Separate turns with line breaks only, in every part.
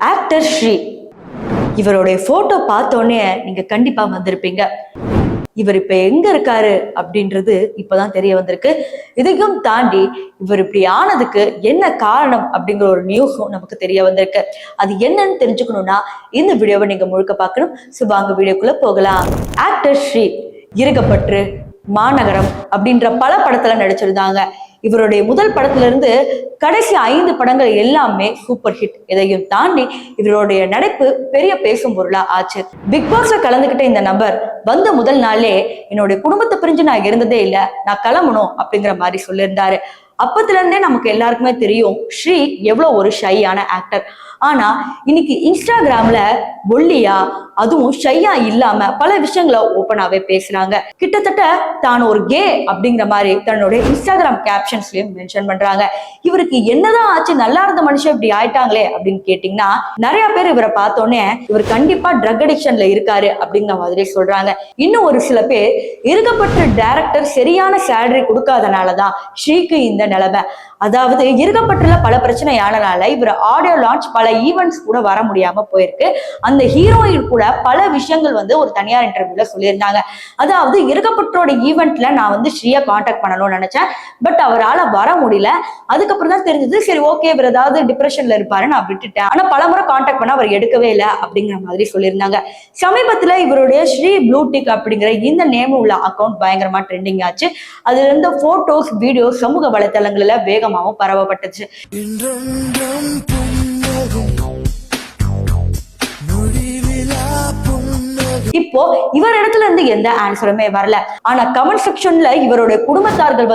Actor Sri. இவருடைய photo பார்த்தோன்னே நீங்க கண்டிப்பா வந்திருப்பீங்க. இவர் இப்ப எங்க இருக்காரு அப்படின்றது இப்பதான் தெரிய வந்திருக்கு. இதையும் தாண்டி இவர் இப்படி ஆனதுக்கு என்ன காரணம் அப்படிங்கிற ஒரு நியூஸும் நமக்கு தெரிய வந்திருக்கு. அது என்னன்னு தெரிஞ்சுக்கணும்னா இந்த வீடியோவை நீங்க முழுக்க பார்க்கணும். வாங்க வீடியோக்குள்ள போகலாம். ஆக்டர் ஸ்ரீ இருக்கப்பற்று, மாநகரம் அப்படின்ற பல படத்துல நடிச்சிருந்தாங்க. இவருடைய முதல் படத்துல இருந்து கடைசி 5 படங்கள் எல்லாமே சூப்பர் ஹிட். இதையும் தாண்டி இவருடைய நடிப்பு பெரிய பேசும் பொருளா ஆச்சு. பிக் பாஸ்ல கலந்துகிட்ட இந்த நபர் வந்த முதல் நாளே என்னுடைய குடும்பத்தை பிரிஞ்சு நான் இருந்ததே இல்லை, நான் கிளம்பணும் அப்படிங்கிற மாதிரி சொல்லியிருந்தாரு. அப்பத்துல இருந்தே நமக்கு எல்லாருக்குமே தெரியும் ஸ்ரீ எவ்வளவு ஒரு ஷையான ஆக்டர். ஆனா இன்னைக்கு இன்ஸ்டாகிராம்ல ஒல்லியா, அதுவும் ஷையா இல்லாம பல விஷயங்களை ஓப்பனாவே பேசுறாங்க. கிட்டத்தட்ட தான் ஒரு கே அப்படிங்கிற மாதிரி தன்னுடைய இன்ஸ்டாகிராம் கேப்ஷன்ஸ்லயும் மென்ஷன் பண்றாங்க. இவருக்கு என்னதான் ஆச்சு, நல்லா இருந்த மனுஷன் இப்படி ஆயிட்டாங்களே அப்படின்னு கேட்டீங்கன்னா நிறைய பேர் இவரை பார்த்தோன்னே இவர் கண்டிப்பா ட்ரக் அடிக்ஷன்ல இருக்காரு அப்படிங்கிற மாதிரி சொல்றாங்க. இன்னும் ஒரு சில பேர் இருக்கப்பட்ட டைரக்டர் சரியான சேலரி கொடுக்காதனாலதான் ஸ்ரீக்கு இந்த நிலைமை. அதாவது இருக்கப்பட்டுல பல பிரச்சனை ஆனனால இவர் ஆடியோ லான்ச் பல ஈவெண்ட்ஸ் கூட வர முடியாம போயிருக்கு. அந்த ஹீரோயின் கூட பல விஷயங்கள் ஒரு தனியார் இன்டர்வியூல சொல்லியிருந்தாங்க. அதாவது இருக்கப்பட்டோட ஈவெண்ட்ல நான் ஸ்ரீயை கான்டாக்ட் பண்ணணும்னு நினைச்சேன், பட் அவரால் வர முடியல. அதுக்கப்புறம் தான் தெரிஞ்சது, சரி ஓகே இவர் ஏதாவது டிப்ரெஷன்ல இருப்பாரு, நான் விட்டுட்டேன். ஆனா பல முறை கான்டாக்ட் பண்ண அவர் எடுக்கவே இல்லை அப்படிங்கிற மாதிரி சொல்லியிருந்தாங்க. சமீபத்துல இவருடைய ஸ்ரீ ப்ளூடிக் அப்படிங்கிற இந்த நேம் உள்ள அக்கௌண்ட் பயங்கரமா ட்ரெண்டிங் ஆச்சு. அதுல இருந்த போட்டோஸ், வீடியோ சமூக வலைத்தளங்கள்ல வேகமாகவும் பரவப்பட்டுச்சு. இப்போ இவர் இடத்துல இருந்து எந்த ஆன்சருமே வரல. ஆனா கமெண்ட் செக்ஷன்ல இவருடைய குடும்பத்தார்கள்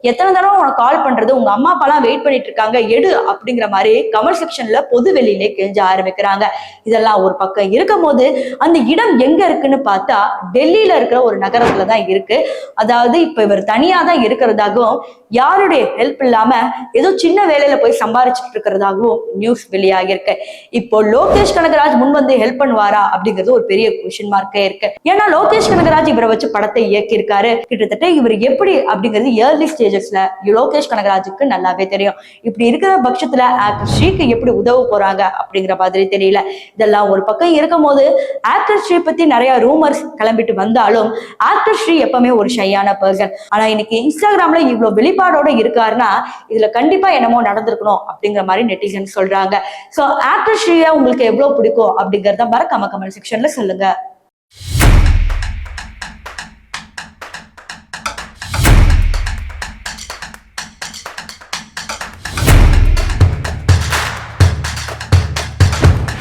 எத்தனை தடவை உனக்கு கால் பண்றது, உங்க அம்மா அப்பா எல்லாம் வெயிட் பண்ணிட்டு இருக்காங்க, எடு அப்படிங்கிற மாதிரி கமெண்ட் செக்ஷன்ல பொது வெளியிலே கெஞ்ச ஆரம்பிக்கிறாங்க. இதெல்லாம் ஒரு பக்கம் இருக்கும் போது அந்த இடம் எங்க இருக்குன்னு பார்த்தா டெல்லியில இருக்கிற ஒரு நகரத்துலதான் இருக்கு. அதாவது இப்ப இவர் தனியா தான் இருக்கிறதாகவும், யாருடைய ஹெல்ப் இல்லாம ஏதோ சின்ன வேலையில போய் சம்பாரிச்சுட்டு இருக்கிறதாகவும் நியூஸ் வெளியாகிருக்கு. இப்போ லோகேஷ் கனகராஜ் முன் ஹெல்ப் பண்ணுவாரா அப்படிங்கிறது ஒரு பெரிய கொஸ்டின் மார்க்கே இருக்கு. ஏன்னா லோகேஷ் கனகராஜ் இவரை வச்சு படத்தை இயக்கி இருக்காரு. கிட்டத்தட்ட இவர் எப்படி அப்படிங்கிறது ஏர்லி ஸ்டேஜஸ்ல லோகேஷ் கனகராஜுக்கு நல்லாவே தெரியும். இப்படி இருக்கிற பட்சத்துல ஆக்டர் ஸ்ரீக்கு எப்படி உதவ போறாங்க அப்படிங்கிற மாதிரி தெரியல. இதெல்லாம் ஒரு பக்கம் இருக்கும் போது ஆக்டர் ஸ்ரீ பத்தி நிறைய ரூமர்ஸ் கிளம்பிட்டு வந்தாலும் ஆக்டர் ஸ்ரீ எப்பவுமே ஒரு ஷையான பர்சன். ஆனா இன்னைக்கு இன்ஸ்டாகிராம்ல இவ்வளவு வெளிப்பாடோட இருக்காருன்னா இதுல கண்டிப்பா என்னமோ நடந்திருக்கணும் அப்படிங்கிற மாதிரி நெட்டிசன் சொல்றாங்க. சோ ஆக்டர் ஸ்ரீயா உங்களுக்கு எவ்வளவு பிடிக்கும் அப்படிங்கறத மறக்காம கமெண்ட் செக்ஷன்ல சொல்லுங்க.